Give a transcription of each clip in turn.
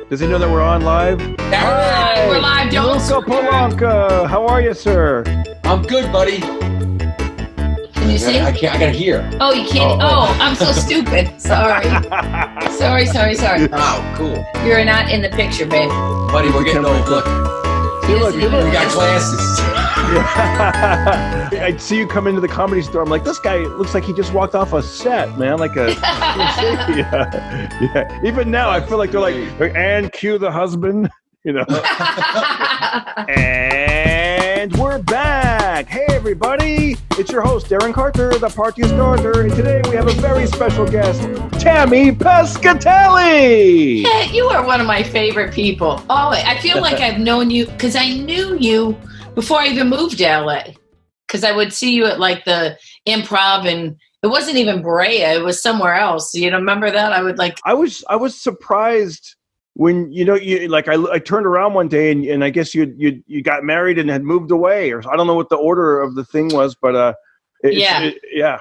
Does he know that we're on live? Hi, we're live, Joe. Luca Polanca. How are you, sir? I'm good, buddy. Can you see? I gotta hear. Oh, you can't. Oh, I'm so stupid. Sorry. Sorry. Oh, cool. You're not in the picture, babe. Buddy, we're getting old. Look. See, look. We got glasses. I see you come into the Comedy Store. I'm like, this guy looks like he just walked off a set, man. Like a yeah. Even now, I feel like they're like, and cue the husband, you know. And we're back. Hey, everybody. It's your host, Darren Carter, the party starter. And today we have a very special guest, Tammy Pescatelli. Yeah, you are one of my favorite people. Oh, I feel like I've known you because I knew you before I even moved to LA. Because I would see you at like the Improv, and it wasn't even Brea; it was somewhere else. You know, remember that? I would like. I was surprised when you like I turned around one day and I guess you got married and had moved away, or I don't know what the order of the thing was, but yeah.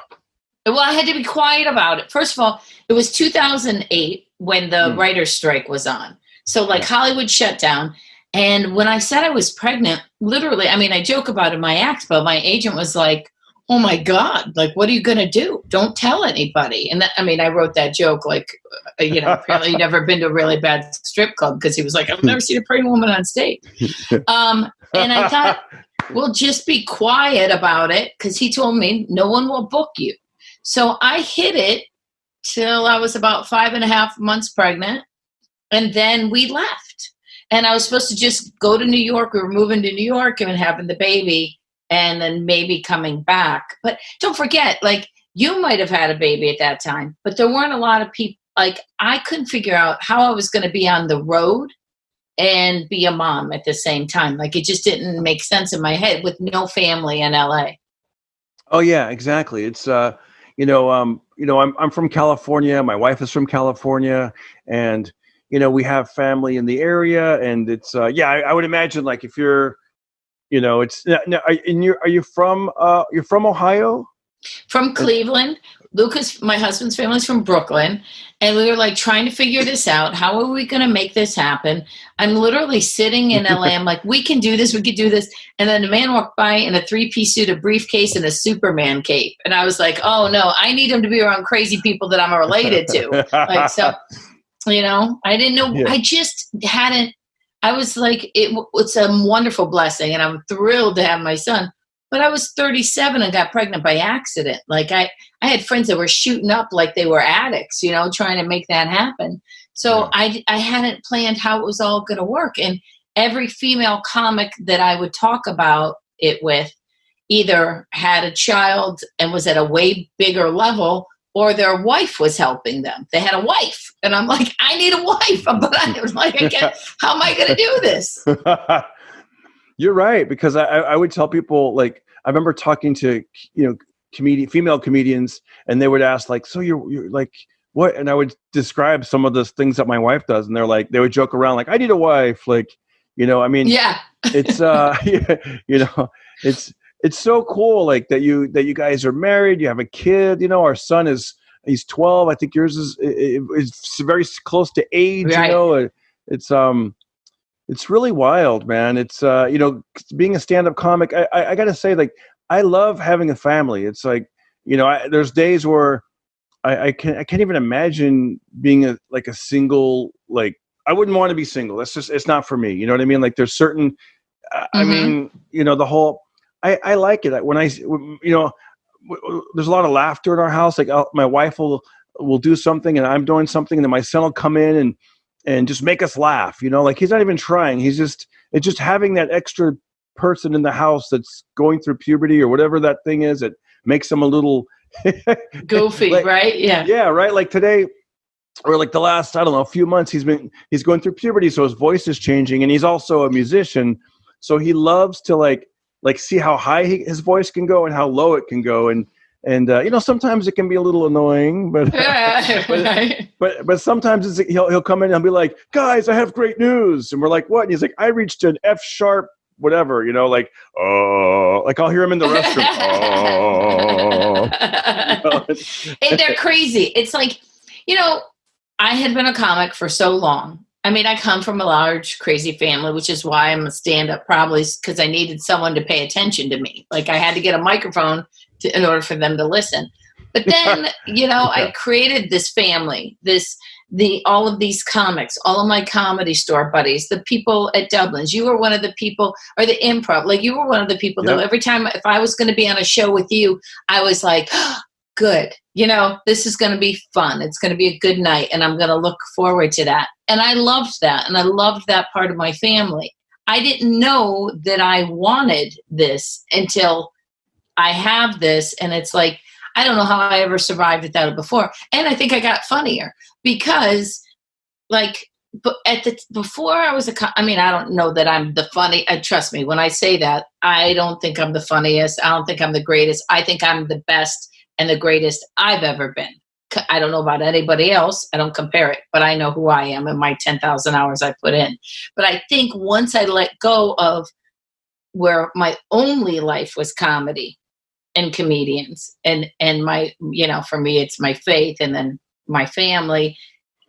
Well, I had to be quiet about it. First of all, it was 2008 when the writer's strike was on. So like Hollywood shut down. And when I said I was pregnant, literally, I mean, I joke about it in my act, but my agent was like, oh my God, like, what are you going to do? Don't tell anybody. And that, I mean, I wrote that joke, like, you know, apparently he'd never been to a really bad strip club because he was like, I've never seen a pregnant woman on stage. And I thought, well, just be quiet about it because he told me no one will book you. So I hid it till I was about 5.5 months pregnant. And then we left. And I was supposed to just go to New York. We were moving to New York and having the baby and then maybe coming back. But don't forget, like, you might have had a baby at that time, but there weren't a lot of people. Like, I couldn't figure out how I was going to be on the road and be a mom at the same time. Like, it just didn't make sense in my head with no family in LA. Oh, yeah, exactly. It's, I'm from California. My wife is from California, and we have family in the area, and it's I would imagine, like, if you're, it's are you from Ohio? From Cleveland. Lucas, my husband's family's from Brooklyn, and we were like trying to figure this out. How are we going to make this happen? I'm literally sitting in LA. I'm like, we can do this. We could do this. And then a man walked by in a 3-piece suit, a briefcase, and a Superman cape. And I was like, oh no, I need him to be around crazy people that I'm related to. Like, so. I didn't know. Yeah. I just hadn't. I was like, it's a wonderful blessing, and I'm thrilled to have my son. But I was 37 and got pregnant by accident. Like I had friends that were shooting up like they were addicts, trying to make that happen. So I hadn't planned how it was all going to work. And every female comic that I would talk about it with either had a child and was at a way bigger level, or their wife was helping them. They had a wife. And I'm like, I need a wife. But I was like, how am I going to do this? You're right. Because I would tell people, like, I remember talking to, female comedians, and they would ask, like, so you're like, what? And I would describe some of the things that my wife does. And they're like, they would joke around, like, I need a wife. Like, yeah, it's, it's so cool, like that you guys are married, you have a kid. Our son he's 12. I think yours is very close to age. Right. It's really wild, man. It's being a stand-up comic. I gotta say, like, I love having a family. It's like, there's days where I can't even imagine being a single. Like, I wouldn't want to be single. It's not for me. You know what I mean? Like, there's certain. I mean, the whole. I like it when there's a lot of laughter in our house. Like, my wife will do something and I'm doing something, and then my son will come in and just make us laugh. Like, he's not even trying. It's just having that extra person in the house that's going through puberty or whatever that thing is that makes him a little goofy, like, right? Yeah. Yeah, right. Like today, or like the last, I don't know, a few months, he's going through puberty, so his voice is changing, and he's also a musician, so he loves to like see how high his voice can go and how low it can go, and sometimes it can be a little annoying, but but sometimes he'll come in and he'll be like, guys, I have great news, and we're like, what? And he's like, I reached an F sharp whatever, like, oh, like I'll hear him in the restroom. Oh. And they're crazy. It's like, I had been a comic for so long. I mean, I come from a large, crazy family, which is why I'm a stand-up, probably because I needed someone to pay attention to me. Like I had to get a microphone in order for them to listen. But then, I created this family, all of these comics, all of my Comedy Store buddies, the people at Dublin's. You were one of the people, or the Improv. Like you were one of the people that every time, if I was going to be on a show with you, I was like, oh, good. This is going to be fun. It's going to be a good night, and I'm going to look forward to that. And I loved that, and I loved that part of my family. I didn't know that I wanted this until I have this, and it's like, I don't know how I ever survived without it before. And I think I got funnier because, before I was I don't know that I'm the funny. Trust me when I say that. I don't think I'm the funniest. I don't think I'm the greatest. I think I'm the best and the greatest I've ever been. I don't know about anybody else. I don't compare it, but I know who I am and my 10,000 hours I put in. But I think once I let go of where my only life was comedy and comedians and my, for me, it's my faith, and then my family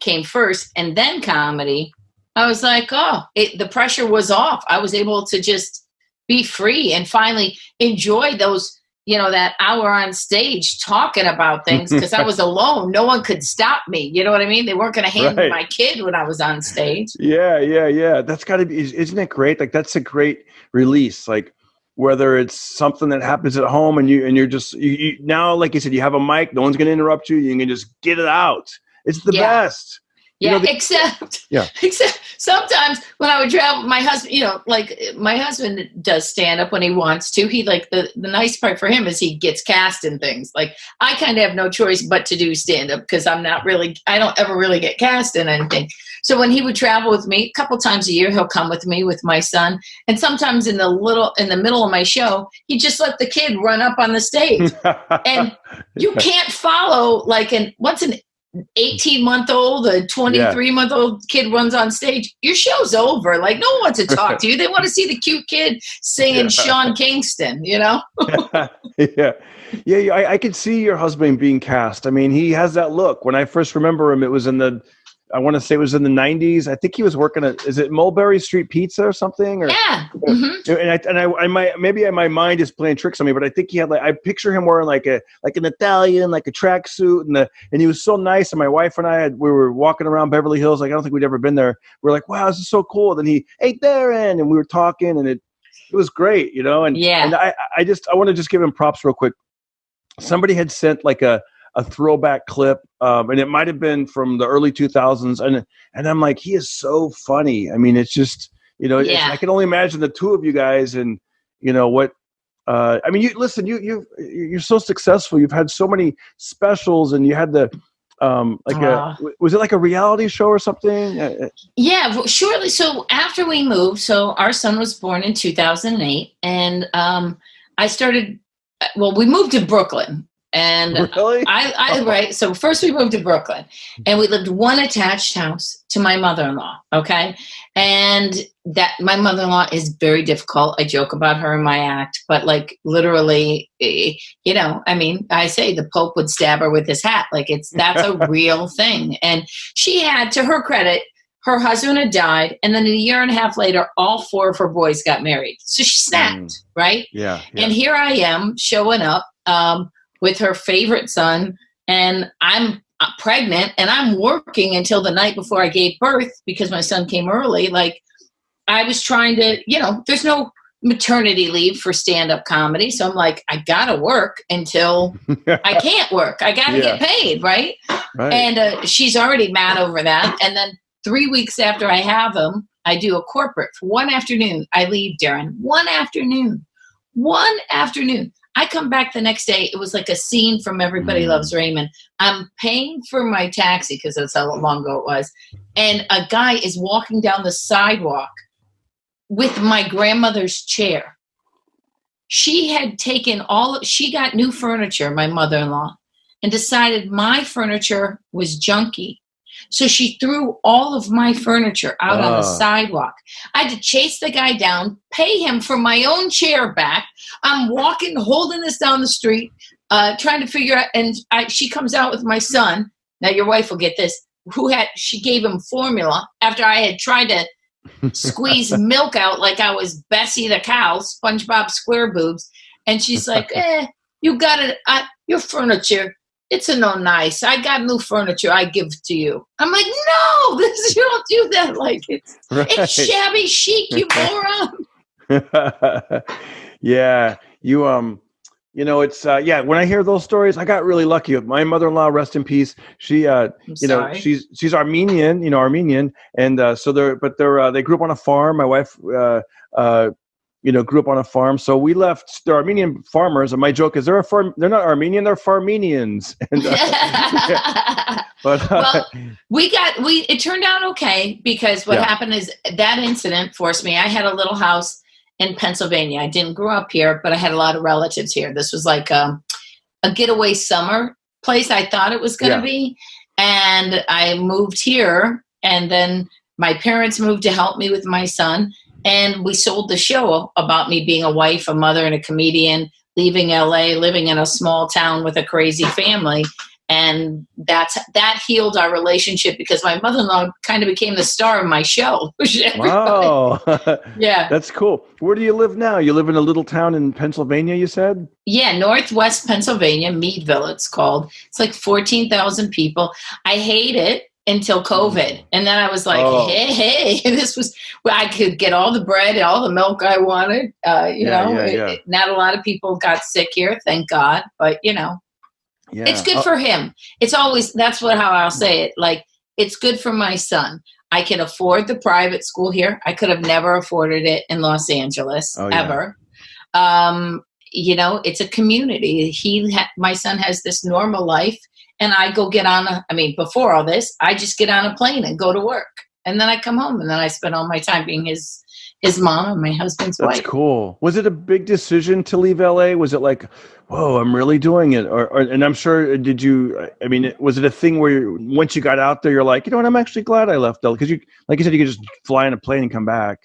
came first, and then comedy. I was like, the pressure was off. I was able to just be free and finally enjoy those, that hour on stage talking about things, because I was alone. No one could stop me. You know what I mean? They weren't going to hand me my kid when I was on stage. Yeah. That's got to be, isn't it great? Like, that's a great release. Like, whether it's something that happens at home and you're just, you now, like you said, you have a mic, no one's going to interrupt you. You can just get it out. It's the best. Except sometimes when I would travel, my husband, my husband does stand up when he wants to. He the nice part for him is he gets cast in things. Like I kind of have no choice but to do stand up because I don't ever really get cast in anything. So when he would travel with me a couple times a year, he'll come with me with my son. And sometimes in the middle of my show, he just let the kid run up on the stage. And you can't follow once an 18-month-old, a 23-month-old kid runs on stage, your show's over. Like no one wants to talk to you. They want to see the cute kid singing Sean Kingston, Yeah, I could see your husband being cast. I mean, he has that look. When I first remember him, it was I want to say it was in the 90s. I think he was working at, is it Mulberry Street Pizza or something? Yeah. Mm-hmm. Maybe my mind is playing tricks on me, but I think he had I picture him wearing like an Italian, like a tracksuit, and he was so nice. And my wife and I we were walking around Beverly Hills. Like, I don't think we'd ever been there. We were like, wow, this is so cool. Then he, hey, Darren, and we were talking, and it was great, And and I want to just give him props real quick. Somebody had sent like a throwback clip, and it might have been from the early 2000s, and I'm like, he is so funny. I mean, it's just, I can only imagine the two of you guys, and what I mean, you're so successful. You've had so many specials, and you had the was it like a reality show or something? Yeah, shortly. So after we moved, so our son was born in 2008, and I started. Well, we moved to Brooklyn. And really? Right. So first we moved to Brooklyn, and we lived one attached house to my mother-in-law. Okay. And that my mother-in-law is very difficult. I joke about her in my act, but literally, I mean, I say the Pope would stab her with his hat. That's a real thing. And she had, to her credit, her husband had died. And then a year and a half later, all four of her boys got married. So she snapped. Right. Yeah. And here I am showing up, with her favorite son, and I'm pregnant, and I'm working until the night before I gave birth because my son came early. I was trying to, there's no maternity leave for stand-up comedy. So I'm like, I gotta work until I can't work. I gotta get paid, right? And she's already mad over that. And then 3 weeks after I have him, I do a corporate for one afternoon. I leave, Darren, one afternoon. I come back the next day. It was like a scene from Everybody Loves Raymond. I'm paying for my taxi because that's how long ago it was. And a guy is walking down the sidewalk with my grandmother's chair. She had taken she got new furniture, my mother-in-law, and decided my furniture was junky. So she threw all of my furniture out on the sidewalk. I had to chase the guy down, pay him for my own chair back. I'm walking, holding this down the street, trying to figure out. And she comes out with my son. Now your wife will get this. she gave him formula after I had tried to squeeze milk out like I was Bessie the cow, SpongeBob SquareBoobs. And she's like, you got it. Your furniture, it's a no nice. I got new furniture. I give to you. I'm like, no, you don't do that. Like it's shabby chic, you moron. Yeah, it's when I hear those stories, I got really lucky. My mother-in-law, rest in peace, she she's Armenian, and they grew up on a farm. My wife grew up on a farm, so we left the Armenian farmers, and my joke is they're not Armenian, they're Farmenians. And, it turned out okay, because what happened is that incident forced me. I had a little house in Pennsylvania. I didn't grow up here, but I had a lot of relatives here. This was like a getaway summer place I thought it was going to be. And I moved here, and then my parents moved to help me with my son. And we sold the show about me being a wife, a mother, and a comedian, leaving LA, living in a small town with a crazy family. And that healed our relationship, because my mother-in-law kind of became the star of my show. Wow. Yeah. That's cool. Where do you live now? You live in a little town in Pennsylvania, you said? Yeah, Northwest Pennsylvania, Meadville it's called. It's like 14,000 people. I hate it until COVID. And then I was like, hey, this was where I could get all the bread and all the milk I wanted. Not a lot of people got sick here, thank God. But, it's good for him. It's always, how I'll say it. Like, it's good for my son. I can afford the private school here. I could have never afforded it in Los Angeles, ever. It's a community. My son has this normal life, and I go before all this, I just get on a plane and go to work. And then I come home, and then I spend all my time being his mom and my husband's wife. That's cool. Was it a big decision to leave LA? Was it like, whoa, I'm really doing it? And I'm sure, was it a thing where once you got out there, you're like, I'm actually glad I left LA? Because like you said, you could just fly in a plane and come back.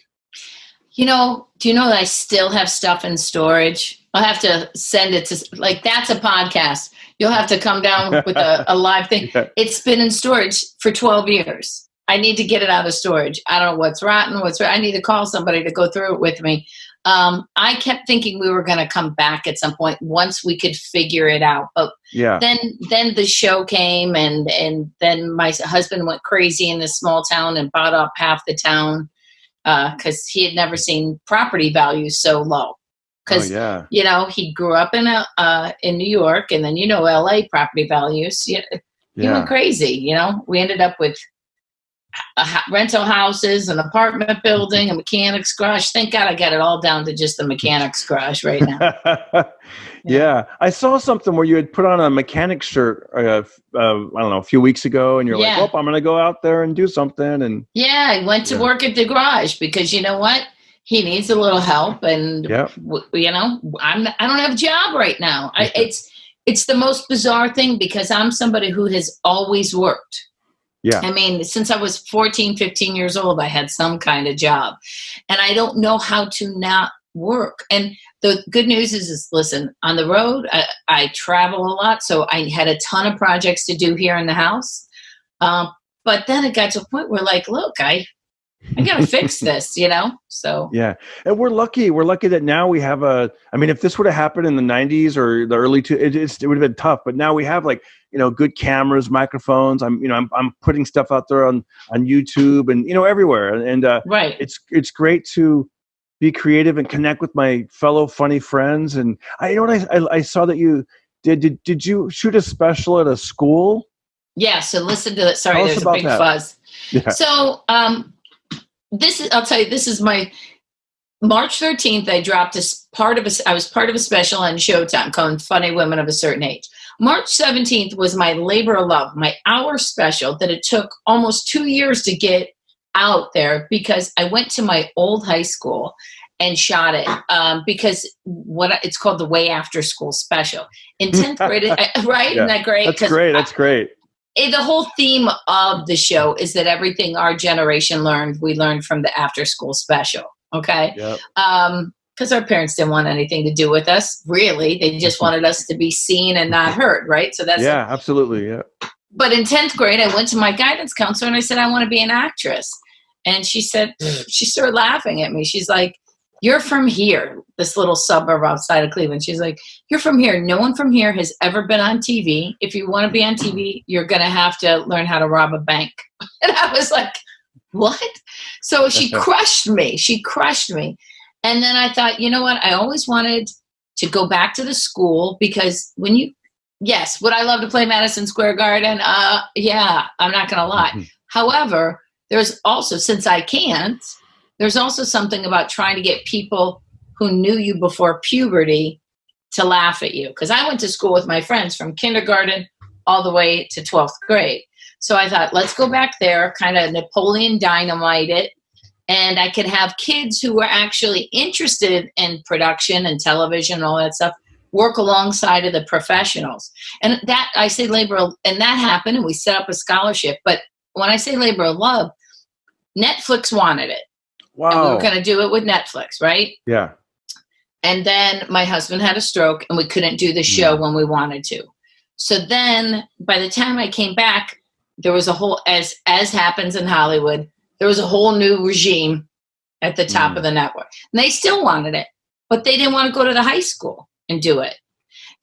Do you know that I still have stuff in storage? I'll have to send it to, that's a podcast. You'll have to come down with a live thing. Yeah. It's been in storage for 12 years. I need to get it out of storage. I don't know what's rotten, I need to call somebody to go through it with me. I kept thinking we were going to come back at some point once we could figure it out. But then the show came, and then my husband went crazy in this small town and bought up half the town because he had never seen property values so low. Because, he grew up in New York, and then, LA property values. He went crazy, We ended up with rental houses, an apartment building, a mechanics garage. Thank God I got it all down to just the mechanics garage right now. Yeah. I saw something where you had put on a mechanics shirt, I don't know, a few weeks ago, and you're like, I'm going to go out there and do something. And I went to work at the garage because you know what? He needs a little help, and I don't have a job right now. It's the most bizarre thing, because I'm somebody who has always worked. Yeah. Since I was 14, 15 years old, I had some kind of job, and I don't know how to not work. And the good news is listen, on the road, I travel a lot. So I had a ton of projects to do here in the house. But then it got to a point where look, I got to fix this, so. Yeah. And we're lucky that now we have if this would have happened in the 90s or the early it would have been tough, but now we have good cameras, microphones. I'm putting stuff out there on YouTube and, everywhere. And right. It's great to be creative and connect with my fellow funny friends. And I saw that you did you shoot a special at a school? Yeah. So listen to that. Sorry, there's a big fuzz. Yeah. So, I'll tell you, this is my March 13th. I dropped I was part of a special on Showtime called Funny Women of a Certain Age. March 17th was my labor of love, my hour special that it took almost 2 years to get out there, because I went to my old high school and shot it because it's called the Way After School Special. In 10th grade, right? Yeah. Isn't that great? That's great. That's great. The whole theme of the show is that everything our generation learned, we learned from the after school special. Okay. Yep. Because our parents didn't want anything to do with us. Really. They just wanted us to be seen and not heard. Right. So that's absolutely. Yeah. But in 10th grade, I went to my guidance counselor and I said, I want to be an actress. And she said, she started laughing at me. She's like, you're from here, this little suburb outside of Cleveland. She's like, you're from here. No one from here has ever been on TV. If you want to be on TV, you're going to have to learn how to rob a bank. And I was like, what? So she crushed me. She crushed me. And then I thought, you know what? I always wanted to go back to the school because yes, would I love to play Madison Square Garden? Yeah, I'm not going to lie. Mm-hmm. However, there's also, since I can't, there's also something about trying to get people who knew you before puberty to laugh at you. Because I went to school with my friends from kindergarten all the way to 12th grade. So I thought, let's go back there, kind of Napoleon Dynamite it. And I could have kids who were actually interested in production and television and all that stuff work alongside of the professionals. And that, I say labor, and that happened, and we set up a scholarship. But when I say labor of love, Netflix wanted it. Wow. And we were going to do it with Netflix, right? Yeah. And then my husband had a stroke, and we couldn't do the show when we wanted to. So then by the time I came back, there was a whole, as happens in Hollywood, there was a whole new regime at the top of the network. And they still wanted it, but they didn't want to go to the high school and do it.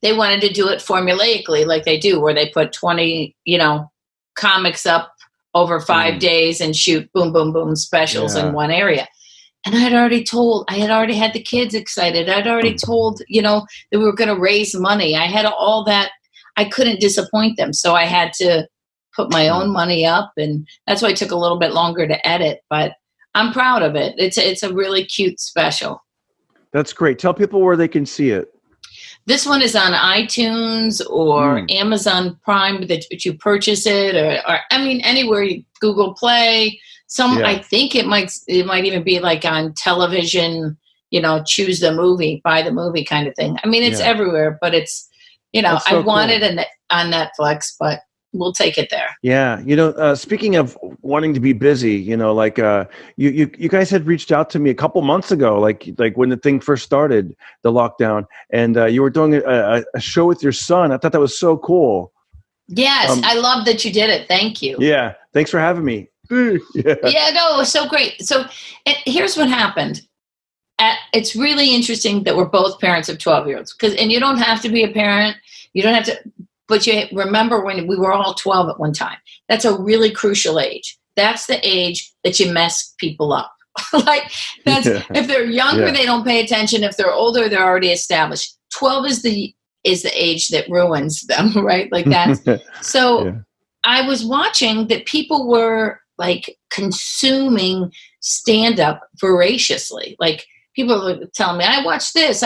They wanted to do it formulaically like they do, where they put 20, comics up over 5 days and shoot boom, boom, boom specials in one area. And I had already had the kids excited. I'd already told, that we were going to raise money. I had all that. I couldn't disappoint them. So I had to put my own money up. And that's why it took a little bit longer to edit, but I'm proud of it. It's a really cute special. That's great. Tell people where they can see it. This one is on iTunes or Amazon Prime that you purchase it, or anywhere, Google Play. I think it might even be like on television, choose the movie, buy the movie kind of thing. It's everywhere, but it's, I wanted it on Netflix, but we'll take it there. Yeah. Speaking of wanting to be busy, you guys had reached out to me a couple months ago, like when the thing first started, the lockdown, and you were doing a show with your son. I thought that was so cool. Yes. I love that you did it. Thank you. Yeah. Thanks for having me. No, it was so great. So here's what happened. It's really interesting that we're both parents of 12-year-olds and you don't have to be a parent. You don't have to. But you remember when we were all 12 at one time. That's a really crucial age. That's the age that you mess people up. If they're younger, they don't pay attention. If they're older, they're already established. 12 is the age that ruins them, right? Like that's so. I was watching that people were consuming stand-up voraciously. Like people were telling me, I watched this.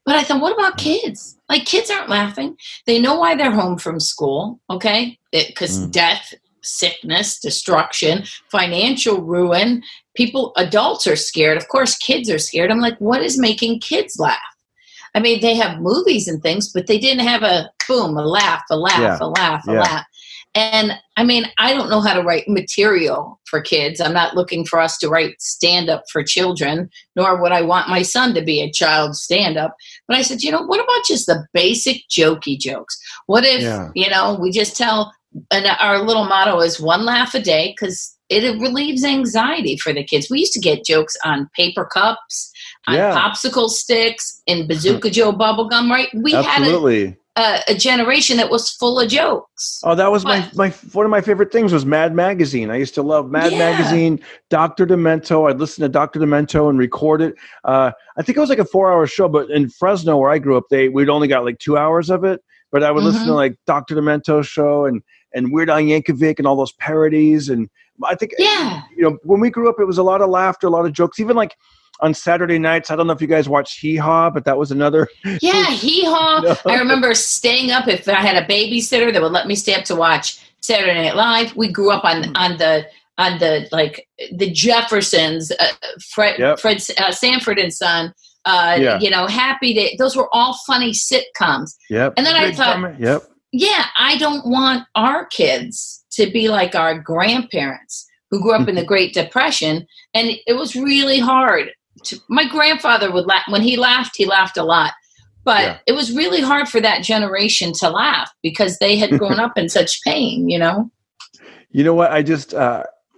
But I thought, what about kids? Kids aren't laughing. They know why they're home from school, okay? Because death, sickness, destruction, financial ruin. Adults are scared. Of course, kids are scared. I'm like, what is making kids laugh? They have movies and things, but they didn't have a boom, a laugh. And I don't know how to write material for kids. I'm not looking for us to write stand-up for children, nor would I want my son to be a child stand-up. But I said, what about just the basic jokey jokes? What if, we just tell, and our little motto is one laugh a day, because it relieves anxiety for the kids. We used to get jokes on paper cups, on popsicle sticks, and Bazooka Joe bubblegum, right? We Absolutely. had a generation that was full of jokes. Oh, that was my one of my favorite things was Mad Magazine. I used to love Mad Magazine, Dr. Demento. I'd listen to Dr. Demento and record it. I think it was like a 4-hour show, but in Fresno where I grew up, we'd only got 2 hours of it. But I would listen to Dr. Demento's show and Weird Al Yankovic and all those parodies. And I think when we grew up, it was a lot of laughter, a lot of jokes. Even on Saturday nights, I don't know if you guys watch Hee Haw, but that was another. Yeah, Hee Haw. No. I remember staying up. If I had a babysitter that would let me stay up to watch Saturday Night Live. We grew up on the Jeffersons, Fred Sanford and Son. Happy Day. Those were all funny sitcoms. Yep. And then I thought, I don't want our kids to be like our grandparents who grew up in the Great Depression, and it was really hard. My grandfather would laugh. When he laughed a lot. But it was really hard for that generation to laugh because they had grown up in such pain, You know what?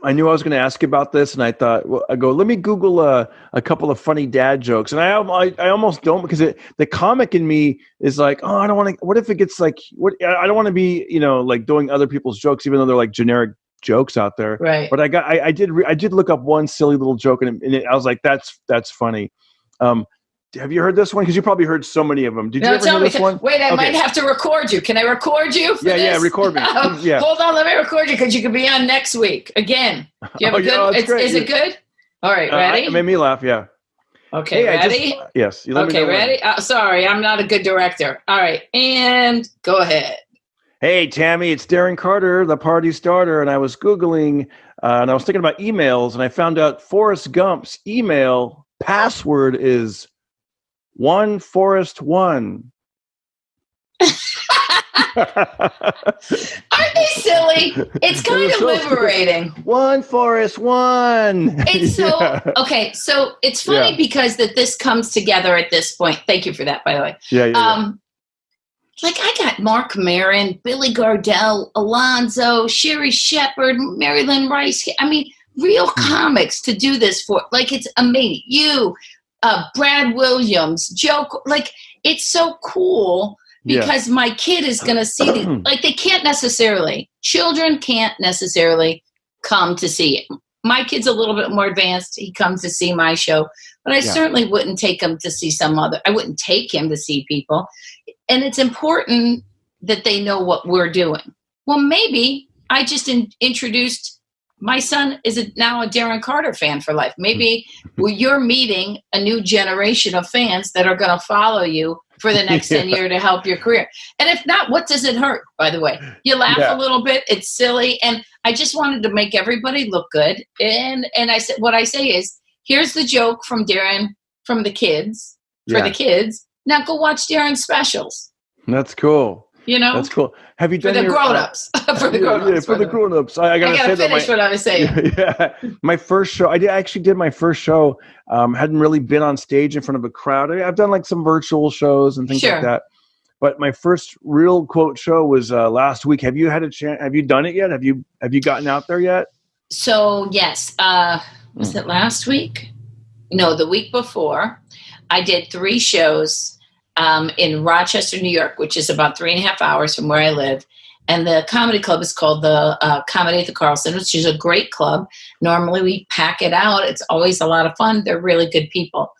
I knew I was going to ask you about this, and I thought, let me Google a couple of funny dad jokes, and I almost don't, because the comic in me is like, oh, I don't want to. What if it gets like, I don't want to be, like doing other people's jokes, even though they're like generic jokes out there. Right. But I did look up one silly little joke, and I was like, that's funny. Have you heard this one? Because you probably heard so many of them. Did you ever hear this one? Wait, I might have to record you. Can I record you for this? Yeah, record me. Yeah. Hold on, let me record you because you could be on next week. Again. Do you have a good? Is it good? All right, ready? It made me laugh, yeah. Okay, ready? Yes. Okay, ready? Sorry, I'm not a good director. All right, and go ahead. Hey, Tammy, it's Darren Carter, the party starter, and I was Googling, and I was thinking about emails, and I found out Forrest Gump's email password is OneForest1. Aren't they silly? It's kind of liberating. OneForest1. It's so okay. So it's funny because this comes together at this point. Thank you for that, by the way. Yeah. Like I got Mark Maron, Billy Gardell, Alonzo, Sherry Shepard, Mary Lynn Rice. I mean, real comics to do this for. Like it's amazing. You. Brad Williams, Joe, like it's so cool because my kid is going to see these, like children can't necessarily come to see it. My kid's a little bit more advanced. He comes to see my show, but I certainly wouldn't take him to see I wouldn't take him to see people. And it's important that they know what we're doing. Well, maybe I just introduced my son is now a Darren Carter fan for life. Maybe you're meeting a new generation of fans that are going to follow you for the next 10 years to help your career. And if not, what does it hurt, by the way? You laugh a little bit. It's silly. And I just wanted to make everybody look good. And I said, what I say is, here's the joke from Darren, from the kids, for the kids. Now go watch Darren's specials. That's cool. That's cool. Have you done for the grown-ups? For the grown-ups. Yeah, for the grown-ups. I gotta finish what I was saying. Yeah, my first show. I actually did my first show. Hadn't really been on stage in front of a crowd. I've done like some virtual shows and things like that. But my first real quote show was last week. Have you had a chance? Have you done it yet? Have you gotten out there yet? So yes. Was it last week? No, the week before. I did 3 shows. In Rochester, New York, which is about 3.5 hours from where I live. And the comedy club is called the Comedy at the Carlson, which is a great club. Normally we pack it out. It's always a lot of fun. They're really good people.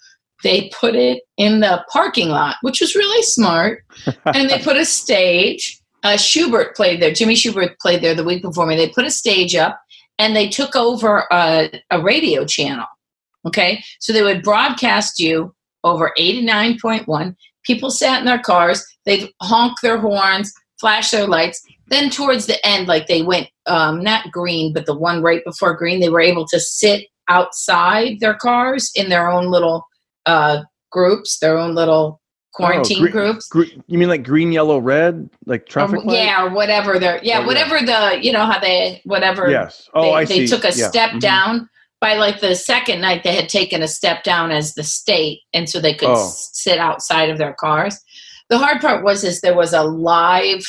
They put it in the parking lot, which was really smart. And they put a stage. Schubert played there. Jimmy Schubert played there the week before me. They put a stage up and they took over a radio channel. Okay. So they would broadcast you over 89.1. People sat in their cars. They'd honk their horns, flash their lights. Then towards the end, like they went, not green, but the one right before green, they were able to sit outside their cars in their own little groups, their own little quarantine groups. You mean like green, yellow, red, like traffic light? Yeah, or whatever they're, whatever how they, whatever. Yes. Oh, I see. They took a step down. By like the second night, they had taken a step down as the state, and so they could sit outside of their cars. The hard part was there was a live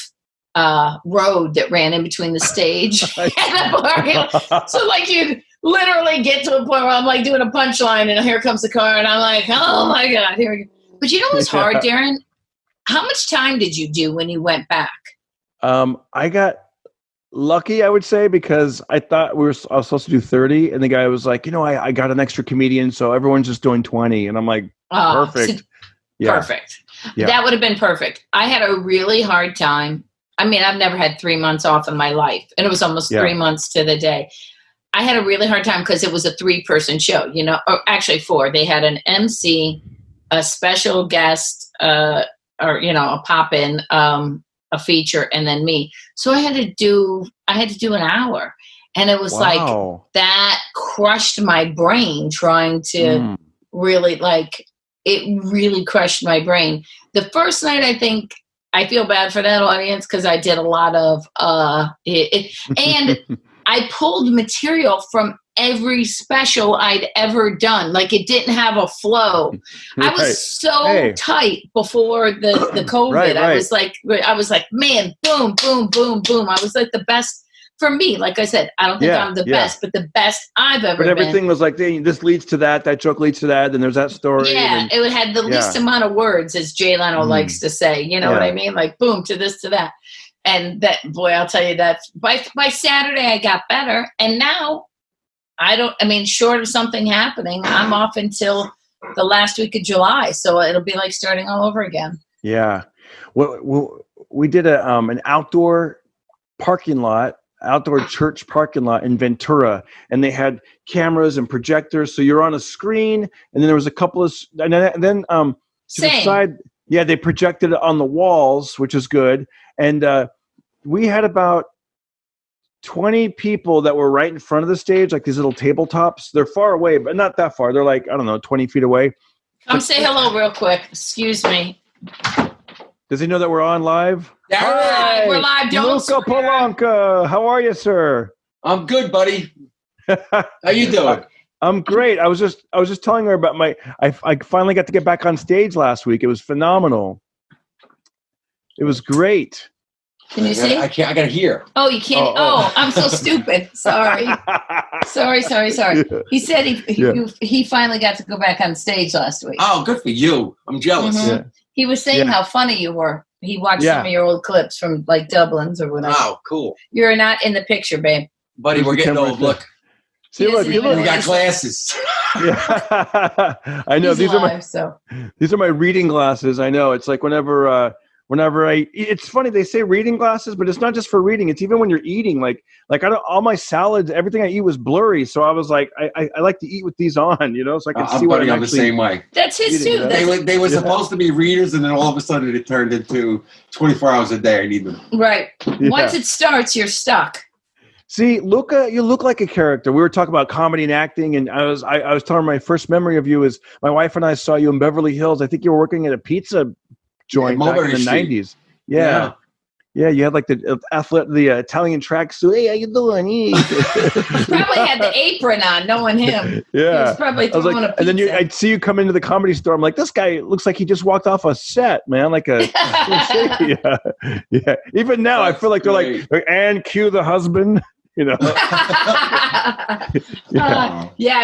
road that ran in between the stage and the parking lot. So like you'd literally get to a point where I'm like doing a punchline, and here comes the car, and I'm like, oh my God, here we go. But you know what's hard, Darren? How much time did you do when you went back? I got lucky, I would say, because I thought I was supposed to do 30, and the guy was like, I got an extra comedian, so everyone's just doing 20, and I'm like, perfect. Perfect. Yeah. That would have been perfect. I had a really hard time. I mean, I've never had 3 months off in my life, and it was almost 3 months to the day. I had a really hard time because it was a 3-person show, or actually 4. They had an MC, a special guest, or a pop-in, a feature, and then me. So I had to do an hour, and it was like that crushed my brain trying to really it really crushed my brain. The first night, I think I feel bad for that audience because I did a lot of and I pulled material from every special I'd ever done. Like it didn't have a flow. I was so tight before the COVID. Right. I was like, man, boom, boom, boom, boom. I was like the best for me. Like I said, I don't think I'm the best, but the best I've ever been. But everything was like, this leads to that joke leads to that, then there's that story. Yeah, it had the least amount of words, as Jay Leno likes to say. You know what I mean? Like, boom, to this, to that. And that, boy, I'll tell you that by Saturday I got better. And now short of something happening, I'm off until the last week of July. So it'll be like starting all over again. Yeah. Well, we did an outdoor church parking lot in Ventura, and they had cameras and projectors. So you're on a screen, and then there was a couple of, and then to the side, they projected it on the walls, which is good. And we had about 20 people that were right in front of the stage, like these little tabletops. They're far away, but not that far. They're like, I don't know, 20 feet away. Come say hello real quick. Excuse me. Does he know that we're on live? Hi, we're live. Luca Polanca. How are you, sir? I'm good, buddy. How you doing? I'm great. I was just telling her about I finally got to get back on stage last week. It was phenomenal. It was great. Can you see? I gotta hear. Oh, you can't. Oh, I'm so stupid. Sorry. Sorry. He said he finally got to go back on stage last week. Oh, good for you. I'm jealous. Mm-hmm. Yeah. He was saying how funny you were. He watched some of your old clips from like Dublin's or whatever. Oh, cool. You're not in the picture, babe. Buddy, we're getting old. Look. See, look. We got glasses. Yeah. I know. These are my reading glasses. I know. It's like whenever it's funny, they say reading glasses, but it's not just for reading. It's even when you're eating, like all my salads, everything I eat was blurry. So I was like, I like to eat with these on, so I can see what I'm the same way. That's his too. They were supposed to be readers, and then all of a sudden it turned into 24 hours a day. I need them. Right. Yeah. Once it starts, you're stuck. See, Luca, you look like a character. We were talking about comedy and acting, and I was telling her my first memory of you is my wife and I saw you in Beverly Hills. I think you were working at a pizza joint back in the 90s. Yeah. You had like the Italian tracksuit. Hey, how you doing? He probably had the apron on, knowing him. Yeah. He was probably throwing a pizza. And then I'd see you come into the comedy store. I'm like, this guy looks like he just walked off a set, man. Like a yeah. Even now, I feel like they're like, and cue the husband. I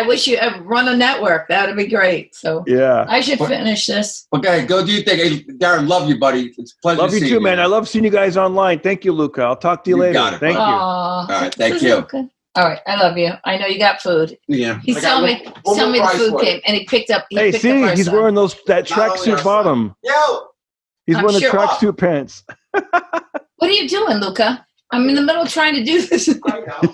wish you run a network. That would be great. So I should finish this. Okay, go do your thing. Hey, Darren, love you, buddy. It's a pleasure. Love you too, man. I love seeing you guys online. Thank you, Luca. I'll talk to you later. Got it, thank you. All right, thank you. Luca. All right, I love you. I know you got food. Yeah. He's telling me the food came, and he picked up. He's wearing that tracksuit bottom. Yo. He's wearing the tracksuit pants. What are you doing, Luca? I'm in the middle of trying to do this.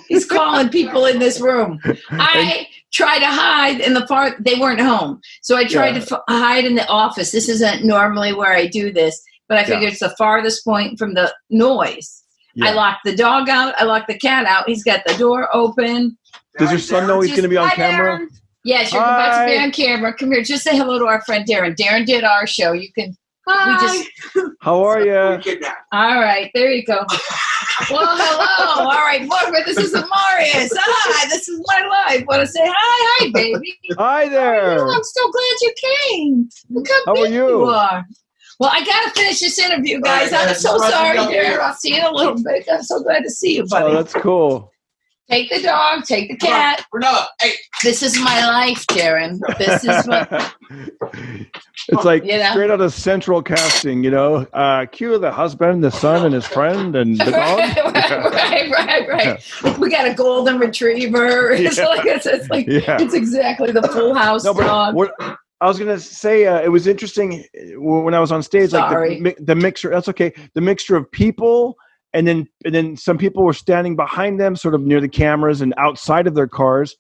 He's calling people in this room. I try to hide in the part. They weren't home. So I tried to hide in the office. This isn't normally where I do this, but I figured it's the farthest point from the noise. Yeah. I locked the dog out. I locked the cat out. He's got the door open. Does your son know he's going to be on camera? Darren. Yes, you're about to be on camera. Come here. Just say hello to our friend Darren. Darren did our show. You can. How are you? All right, there you go. Well, hello. All right, Margaret, this is Marius. Hi, this is my life. Want to say hi, baby. Hi there. I'm so glad you came. Look how big you are. Well, I got to finish this interview, guys. I'm so sorry, Darren. I'll see you in a little bit. I'm so glad to see you, buddy. Oh, that's cool. Take the dog, take the cat. Hey. This is my life, Darren. This is what... It's like straight out of Central Casting, cue the husband, the son, and his friend, and the dog. Right. Yeah. We got a golden retriever. It's it's exactly the Full House dog. I was going to say, it was interesting when I was on stage, like the mixture, that's okay. The mixture of people, and then some people were standing behind them, sort of near the cameras and outside of their cars.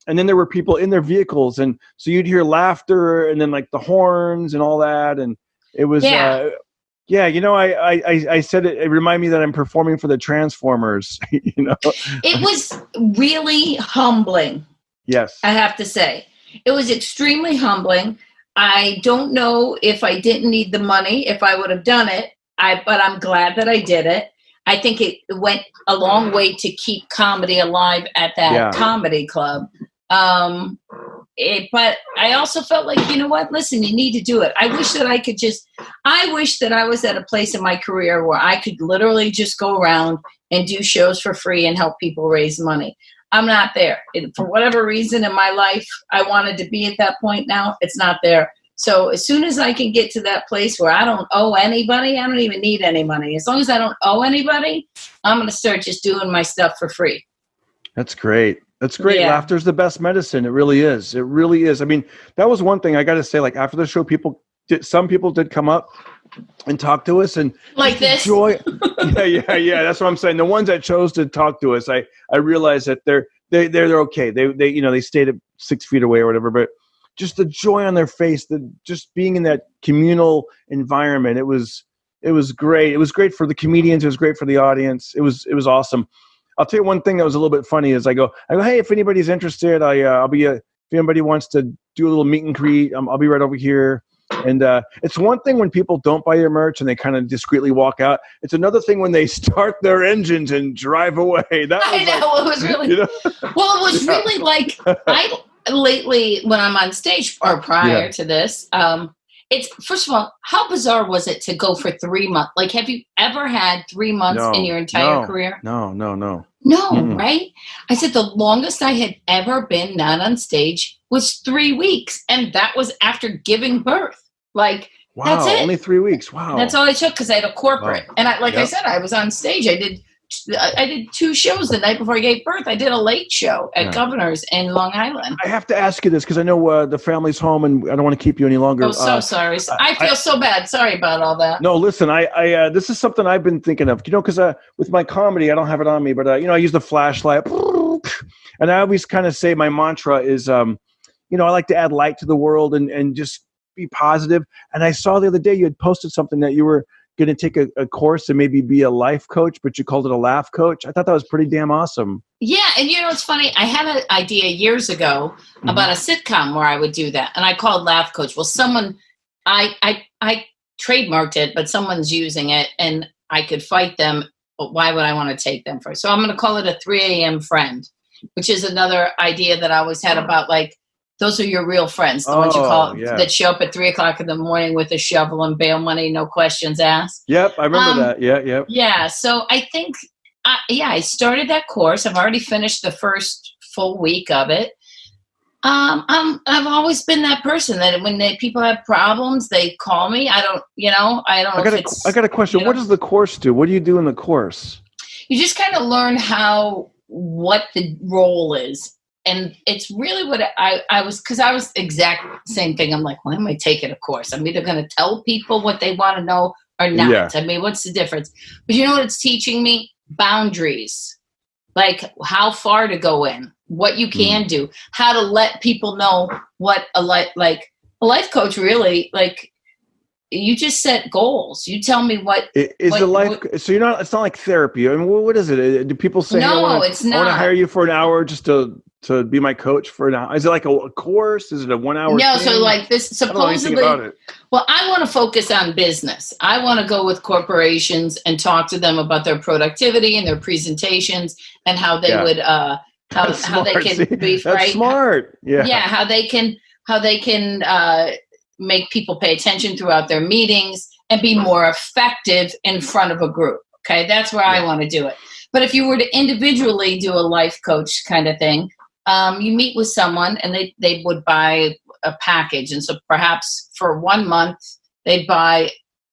And then there were people in their vehicles. And so you'd hear laughter and then like the horns and all that. And it was, I said it reminded me that I'm performing for the Transformers, It was really humbling. Yes. I have to say. It was extremely humbling. I don't know if I didn't need the money, if I would have done it, but I'm glad that I did it. I think it went a long way to keep comedy alive at that comedy club. But I also felt like, you know what? Listen, you need to do it. I wish that I was at a place in my career where I could literally just go around and do shows for free and help people raise money. I'm not there. For whatever reason in my life, I wanted to be at that point now. It's not there. So as soon as I can get to that place where I don't owe anybody, I don't even need any money. As long as I don't owe anybody, I'm going to start just doing my stuff for free. That's great. That's great. Yeah. Laughter's the best medicine. It really is. It really is. I mean, that was one thing I got to say, like after the show, some people did come up and talk to us and like this. Joy. Yeah. That's what I'm saying. The ones that chose to talk to us, I realized that they're okay. They stayed at 6 feet away or whatever, but just the joy on their face, just being in that communal environment. It was great. It was great for the comedians. It was great for the audience. It was awesome. I'll tell you one thing that was a little bit funny is I go, hey, if anybody's interested, I'll be if anybody wants to do a little meet and greet, I'll be right over here. And it's one thing when people don't buy your merch and they kind of discreetly walk out. It's another thing when they start their engines and drive away. It was really, well, it was really like lately when I'm on stage or prior to this, it's first of all, how bizarre was it to go for 3 months? Like, have you ever had 3 months in your entire career? No. No, right? I said the longest I had ever been not on stage was 3 weeks. And that was after giving birth. Like, wow, that's it. Only 3 weeks. Wow. That's all I took because I had a corporate. Wow. And I said, I was on stage. I did 2 shows the night before I gave birth. I did a late show at Governor's in Long Island. I have to ask you this because I know the family's home and I don't want to keep you any longer. Oh, so sorry. I feel so bad. Sorry about all that. No, listen, I this is something I've been thinking of, because with my comedy, I don't have it on me, but I use the flashlight and I always kind of say my mantra is, I like to add light to the world and just be positive. And I saw the other day you had posted something that you were going to take a course and maybe be a life coach, but you called it a laugh coach. I thought that was pretty damn awesome. Yeah. And it's funny. I had an idea years ago about a sitcom where I would do that. And I called laugh coach. Well, I trademarked it, but someone's using it and I could fight them. But why would I want to take them first? So I'm going to call it a 3 a.m. friend, which is another idea that I always had about like, those are your real friends, the ones you call that show up at 3 o'clock in the morning with a shovel and bail money, no questions asked. Yep, I remember that. Yeah. Yeah, so I think, I started that course. I've already finished the first full week of it. I've always been that person that when people have problems, they call me. I don't know. I got a question. What does the course do? What do you do in the course? You just kind of learn what the role is. And it's really what I was, because I was exact same thing. I'm like, why am I taking a course? I'm either going to tell people what they want to know or not. Yeah. I mean, what's the difference? But you know what it's teaching me? Boundaries. Like how far to go in, what you can do, how to let people know what a life coach really, like, you just set goals. You tell me what is the life. So you're not. It's not like therapy. I mean, what is it? Do people say, no, it's not. I want to hire you for an hour just to be my coach for an hour? Is it like a course? Is it a 1 hour? No. thing? So like this supposedly. Well, I want to focus on business. I want to go with corporations and talk to them about their productivity and their presentations and how they would how they can be right. Smart. Yeah. Yeah. How they can make people pay attention throughout their meetings and be more effective in front of a group. Okay. That's where I want to do it. But if you were to individually do a life coach kind of thing, you meet with someone and they would buy a package. And so perhaps for 1 month, they'd buy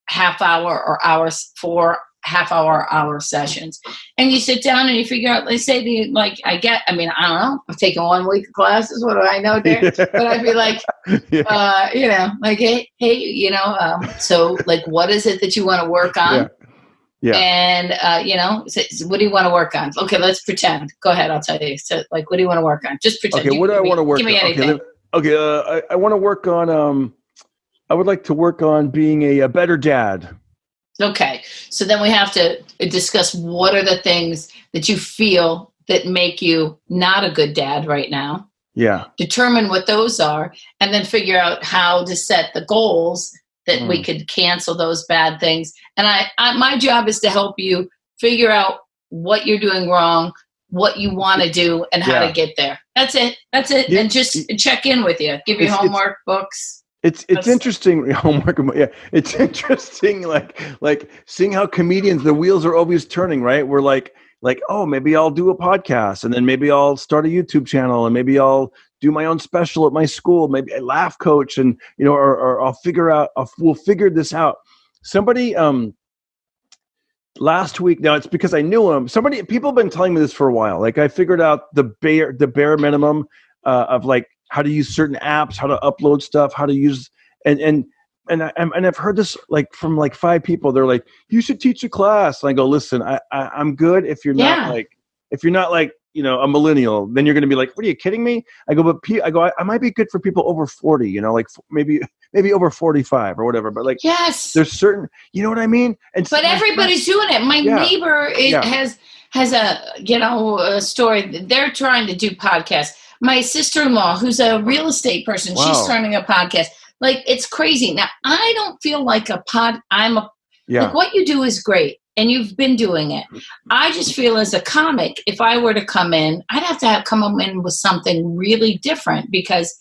half hour or hours for half-hour sessions. And you sit down and you figure out, they say to you, like, I don't know, I've taken 1 week of classes. What do I know, Darren? But I'd be like, like, hey, so like, what is it that you want to work on? Yeah. And, so what do you want to work on? Okay, let's pretend. Go ahead, I'll tell you. So, like, what do you want to work on? Just pretend. Okay, what do I want to work on? Give me anything. I want to work on, I would like to work on being a better dad. Okay, so then we have to discuss what are the things that you feel that make you not a good dad right now. Yeah. Determine what those are, and then figure out how to set the goals that we could cancel those bad things. And my job is to help you figure out what you're doing wrong, what you want to do, and how to get there. That's it. Yeah. And just check in with you. Give you homework, books. It's interesting homework. Yeah, it's interesting. Like seeing how comedians, the wheels are always turning. Right? We're like, oh, maybe I'll do a podcast, and then maybe I'll start a YouTube channel, and maybe I'll do my own special at my school, maybe a laugh coach, and or I'll figure out. We'll figure this out. Somebody last week. Now it's because I knew him. People have been telling me this for a while. Like I figured out the bare minimum of like how to use certain apps, how to upload stuff, how to use and I've heard this like from like 5 people. They're like, you should teach a class. And I go, listen, I'm good if you're not like a millennial, then you're going to be like, what are you kidding me? I go, I might be good for people over 40, like maybe over 45 or whatever. But like, yes, there's certain, you know what I mean? But everybody's doing it. My neighbor has a story. They're trying to do podcasts. My sister-in-law, who's a real estate person, she's starting a podcast. Like, it's crazy. Now, I don't feel like like what you do is great. And you've been doing it. I just feel as a comic, if I were to come in, I'd have to come in with something really different because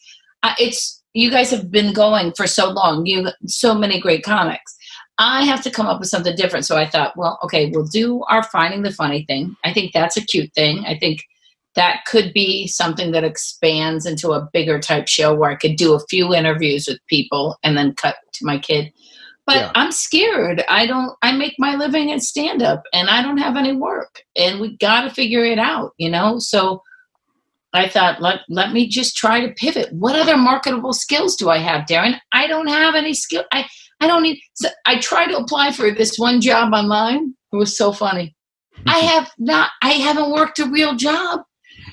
you guys have been going for so long. You so many great comics. I have to come up with something different. So I thought, well, okay, we'll do our Finding the Funny thing. I think that's a cute thing. I think that could be something that expands into a bigger type show where I could do a few interviews with people and then cut to my kid. But I'm scared. I make my living in stand-up and I don't have any work and we got to figure it out, So I thought, let me just try to pivot. What other marketable skills do I have, Darren? I don't have any skill. I don't need, so I tried to apply for this one job online. It was so funny. I haven't worked a real job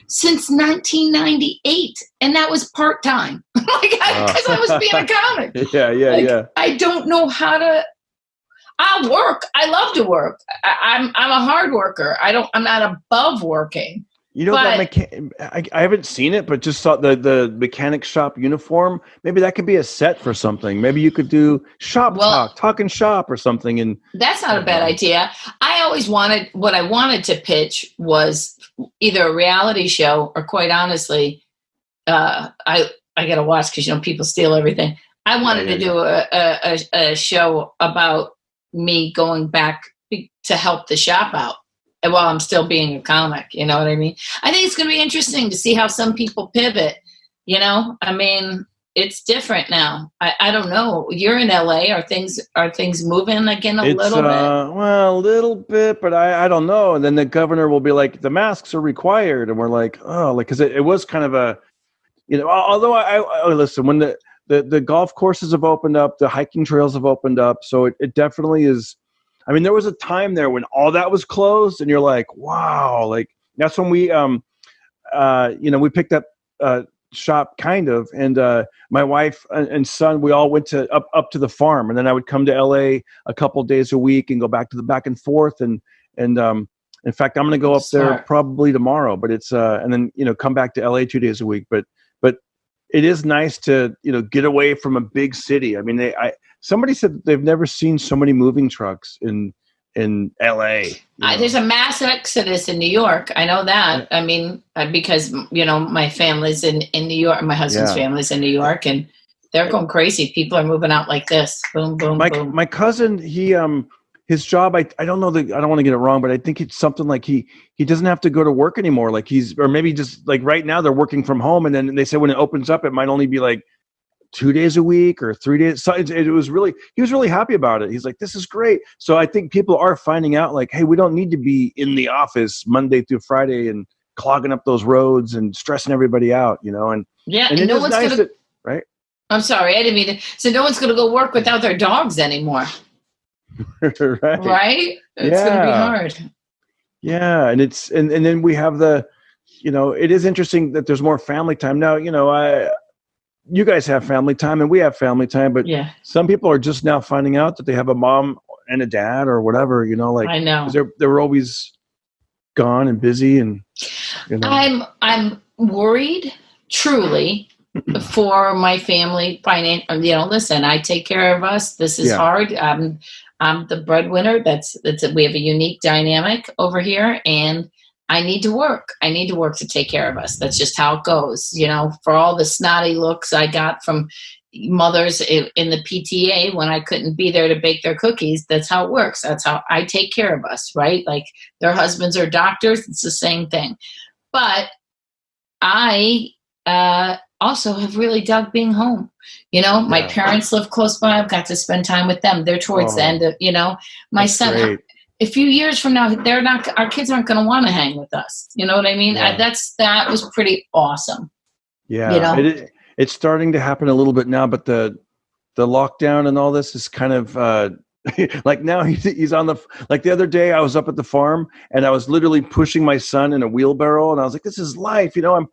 since 1998, and that was part-time because I was being a comic. Yeah. I don't know how to. I'll work. I love to work. I'm a hard worker. I'm not above working. I haven't seen it, but just saw the mechanic shop uniform. Maybe that could be a set for something. Maybe you could do talking shop or something. And that's not a bad idea. What I wanted to pitch was either a reality show or, quite honestly, I got to watch because people steal everything. I wanted to do a show about me going back to help the shop out while I'm still being a comic. You know what I mean? I think it's going to be interesting to see how some people pivot. I mean, it's different now. I don't know. You're in LA. Are things moving again a little bit? Well, a little bit, but I don't know. And then the governor will be like, the masks are required, and we're like, oh, like because it was kind of a, Although I listen, when the golf courses have opened up, the hiking trails have opened up, so it definitely is. I mean, there was a time there when all that was closed, and you're like, wow, like that's when we we picked up shop kind of, and my wife and son, we all went to up to the farm, and then I would come to LA a couple days a week and go back and forth, and in fact, I'm going to go up there probably tomorrow, but it's and then come back to LA 2 days a week, but it is nice to get away from a big city. I mean, somebody said that they've never seen so many moving trucks in LA. There's a mass exodus in New York. I know that. I mean, because my family's in New York. My husband's family's in New York, and they're going crazy. People are moving out like this. Boom, boom, boom. My cousin, his job, I don't know I don't want to get it wrong, but I think it's something like he doesn't have to go to work anymore. Like or maybe just like right now they're working from home, and then they say when it opens up, it might only be like 2 days a week or 3 days. So he was really happy about it. He's like, this is great. So I think people are finding out like, hey, we don't need to be in the office Monday through Friday and clogging up those roads and stressing everybody out, and and no one's gonna, right? I'm sorry, I didn't mean to. So no one's going to go work without their dogs anymore. Right? It's going to be hard. Yeah. And and then we have it is interesting that there's more family time now. You guys have family time and we have family time, but some people are just now finding out that they have a mom and a dad or whatever, like I know they were always gone and busy, and I'm worried truly for my family. Listen, I take care of us. This is hard. I'm the breadwinner. We have a unique dynamic over here, and I need to work. I need to work to take care of us. That's just how it goes. You know, for all the snotty looks I got from mothers in the PTA when I couldn't be there to bake their cookies, that's how it works. That's how I take care of us, right? Like their husbands are doctors. It's the same thing. But I also have really dug being home. You know, my parents live close by. I've got to spend time with them. They're towards the end of, you know, my son. Great. A few years from now, our kids aren't going to want to hang with us. You know what I mean? Yeah. That was pretty awesome. Yeah. You know? It's starting to happen a little bit now, but the lockdown and all this is kind of, like now he's on like the other day I was up at the farm and I was literally pushing my son in a wheelbarrow and I was like, this is life, you know, I'm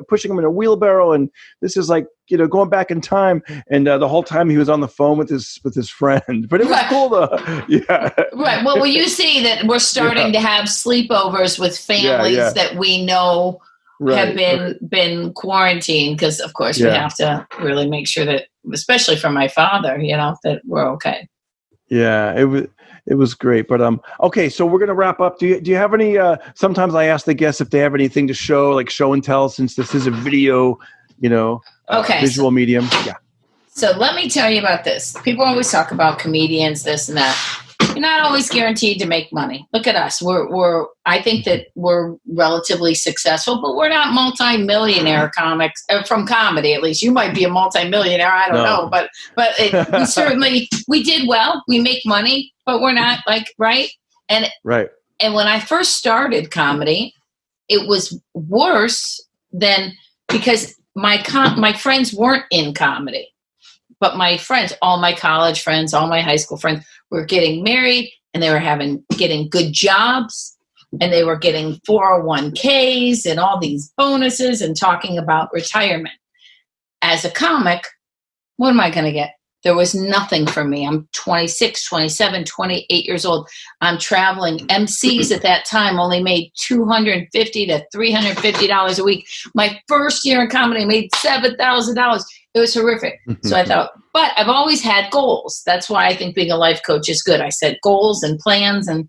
pushing him in a wheelbarrow and this is like, you know, going back in time. And the whole time he was on the phone with his friend, but it was cool though. Yeah. Right. Well, you see that we're starting to have sleepovers with families that we know have been quarantined because of course we have to really make sure that, especially for my father, you know, that we're okay. Yeah, it was great, but okay, so we're gonna wrap up. Do you have any? Sometimes I ask the guests if they have anything to show, like show and tell, since this is a video, you know, visual medium. Yeah. So let me tell you about this. People always talk about comedians, this and that. You're not always guaranteed to make money. Look at us. I think that we're relatively successful, but we're not multi-millionaire comics from comedy. At least you might be a multi-millionaire. I don't know, but we certainly we did well. We make money, but we're not like right. And when I first started comedy, it was worse than because my friends weren't in comedy. But my friends, all my college friends, all my high school friends were getting married and they were getting good jobs and they were getting 401ks and all these bonuses and talking about retirement. As a comic, what am I going to get? There was nothing for me. I'm 26, 27, 28 years old. I'm traveling. MCs at that time only made $250 to $350 a week. My first year in comedy, I made $7,000. It was horrific. So I thought, but I've always had goals. That's why I think being a life coach is good. I set goals and plans and,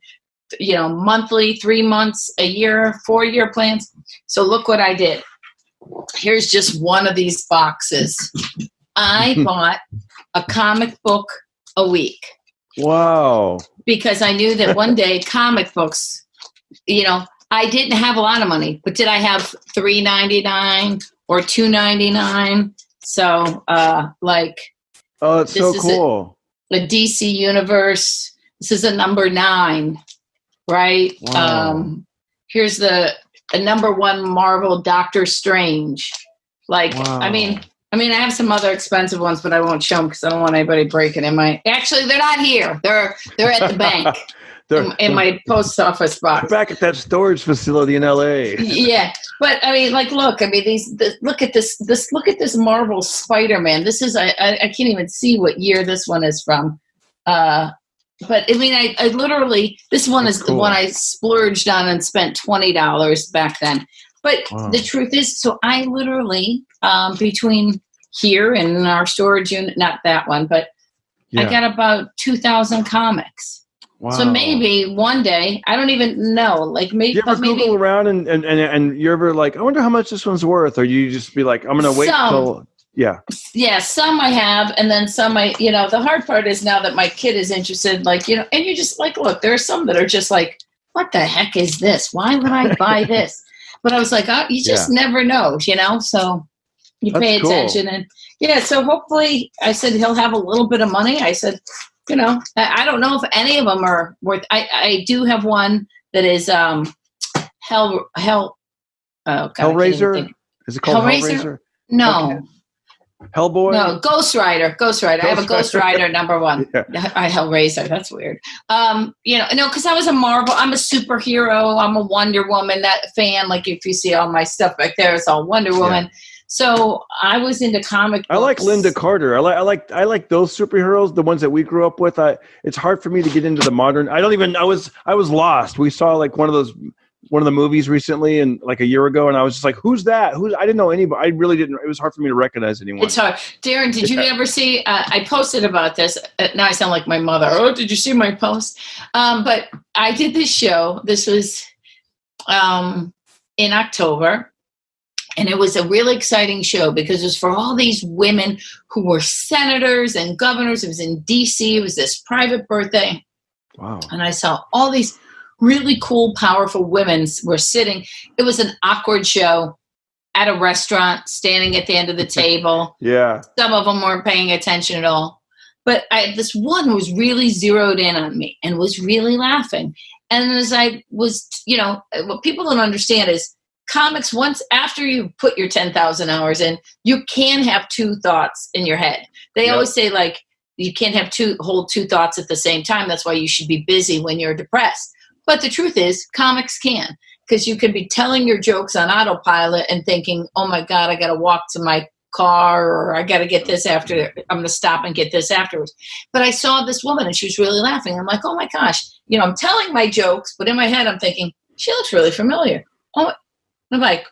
you know, monthly, 3 months, a year, 4-year plans. So look what I did. Here's just one of these boxes. I bought a comic book a week. Wow. Because I knew that one day comic books, you know, I didn't have a lot of money, but did I have $3.99 or $2.99? So, oh, it's so cool. The DC Universe. This is a number 9, right? Wow. Here's a number 1 Marvel Doctor Strange. Like, wow. I mean, I have some other expensive ones, but I won't show them because I don't want anybody breaking in my. Actually, they're not here. They're at the bank. in my post office box. Back at that storage facility in LA. Yeah. But I mean, like, look, I mean, look at this, look at this Marvel Spider-Man. This is, I can't even see what year this one is from. But I mean, I literally, this one is cool. The one I splurged on and spent $20 back then. But the truth is, so I literally, between here and our storage unit, not that one, but I got about 2,000 comics. Wow. So maybe one day, I don't even know, like maybe. You ever Google around and you're ever like, I wonder how much this one's worth, or you just be like, I'm going to wait till, Yeah, some I have, and then some the hard part is now that my kid is interested, like, and you're just like, look, there are some that are just like, what the heck is this? Why would I buy this? But I was like, oh, you just never know, so you pay attention. And so hopefully, I said he'll have a little bit of money. I said, I don't know if any of them are worth. I do have one that is Hellraiser. Is it called Hellraiser? No. Okay. Hellboy? No, Ghost Rider. I have a Ghost Rider number 1. Hellraiser. That's weird. Because I was a Marvel. I'm a superhero. I'm a Wonder Woman fan. Like if you see all my stuff back there, it's all Wonder Woman. Yeah. So I was into comic books. I like Linda Carter. I like those superheroes, the ones that we grew up with. It's hard for me to get into the modern. I was lost. We saw like one of those one of the movies recently, and like a year ago, and I was just like, "Who's that? I didn't know anybody. I really didn't. It was hard for me to recognize anyone." It's hard. Darren, did you ever see? I posted about this. Now I sound like my mother. Oh, did you see my post? But I did this show. This was in October. And it was a really exciting show because it was for all these women who were senators and governors. It was in D.C. It was this private birthday. Wow. And I saw all these really cool, powerful women were sitting. It was an awkward show at a restaurant, standing at the end of the table. Yeah. Some of them weren't paying attention at all. But this one was really zeroed in on me and was really laughing. And as I was, what people don't understand is comics, once after you put your 10,000 hours in, you can have two thoughts in your head. They always say, like, you can't hold two thoughts at the same time. That's why you should be busy when you're depressed. But the truth is, comics can, because you could be telling your jokes on autopilot and thinking, oh my God, I got to walk to my car, or I got to get this after, I'm going to stop and get this afterwards. But I saw this woman and she was really laughing. I'm like, oh my gosh, I'm telling my jokes, but in my head, I'm thinking, she looks really familiar. Oh, I'm like,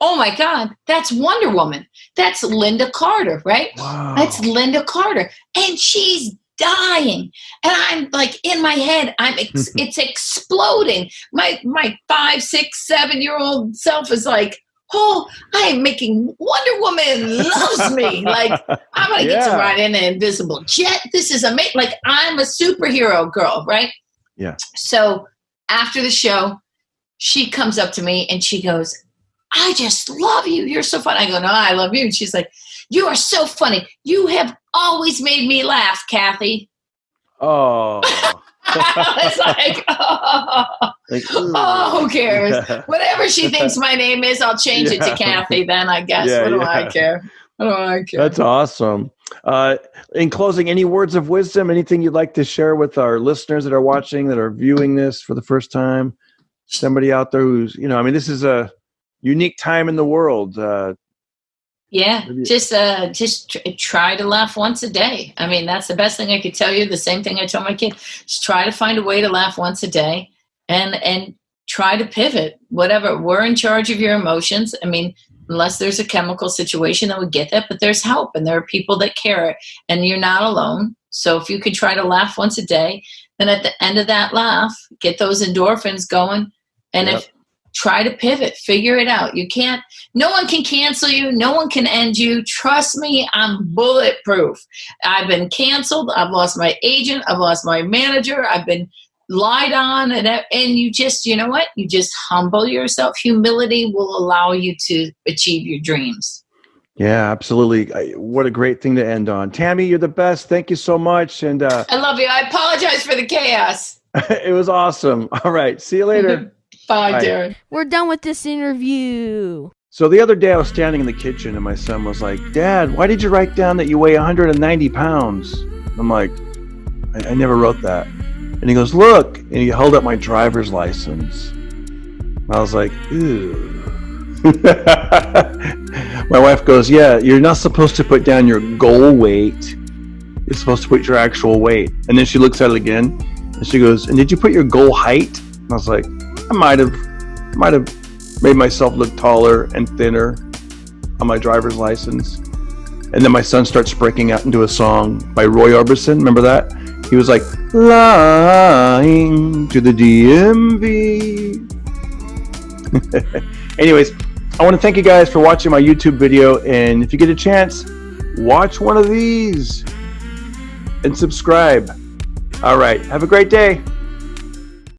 oh my God, that's Wonder Woman. That's Linda Carter, right? Wow. That's Linda Carter. And she's dying. And I'm like, in my head, it's exploding. My 5, 6, 7-year-old self is like, oh, I am making Wonder Woman loves me. Like, I'm going to get to ride in an invisible jet. This is amazing. Like, I'm a superhero girl, right? Yeah. So after the show, she comes up to me and she goes, I just love you. You're so funny. I go, no, I love you. And she's like, you are so funny. You have always made me laugh, Kathy. Oh. It's like, who cares? Whatever she thinks my name is, I'll change it to Kathy then, I guess. What do I care? That's awesome. In closing, any words of wisdom, anything you'd like to share with our listeners that are watching, that are viewing this for the first time? Somebody out there who's, this is a unique time in the world. Just try to laugh once a day. I mean, that's the best thing I could tell you. The same thing I tell my kid. Just try to find a way to laugh once a day and try to pivot. Whatever. We're in charge of your emotions. I mean, unless there's a chemical situation that would get that, but there's help and there are people that care and you're not alone. So if you could try to laugh once a day, then at the end of that laugh, get those endorphins going. And try to pivot, figure it out. No one can cancel you. No one can end you. Trust me, I'm bulletproof. I've been canceled. I've lost my agent. I've lost my manager. I've been lied on. And you just, you know what? You just humble yourself. Humility will allow you to achieve your dreams. Yeah, absolutely. What a great thing to end on. Tammy, you're the best. Thank you so much. And I love you. I apologize for the chaos. It was awesome. All right. See you later. Bye, Darren. We're done with this interview. So the other day I was standing in the kitchen and my son was like, Dad, why did you write down that you weigh 190 pounds? I'm like, I never wrote that. And he goes, look. And he held up my driver's license. And I was like, ew. My wife goes, yeah, you're not supposed to put down your goal weight. You're supposed to put your actual weight. And then she looks at it again and she goes, and did you put your goal height? And I was like, I might have made myself look taller and thinner on my driver's license. And then my son starts breaking out into a song by Roy Orbison. Remember that? He was like, lying to the DMV. Anyways, I want to thank you guys for watching my YouTube video. And if you get a chance, watch one of these and subscribe. All right. Have a great day.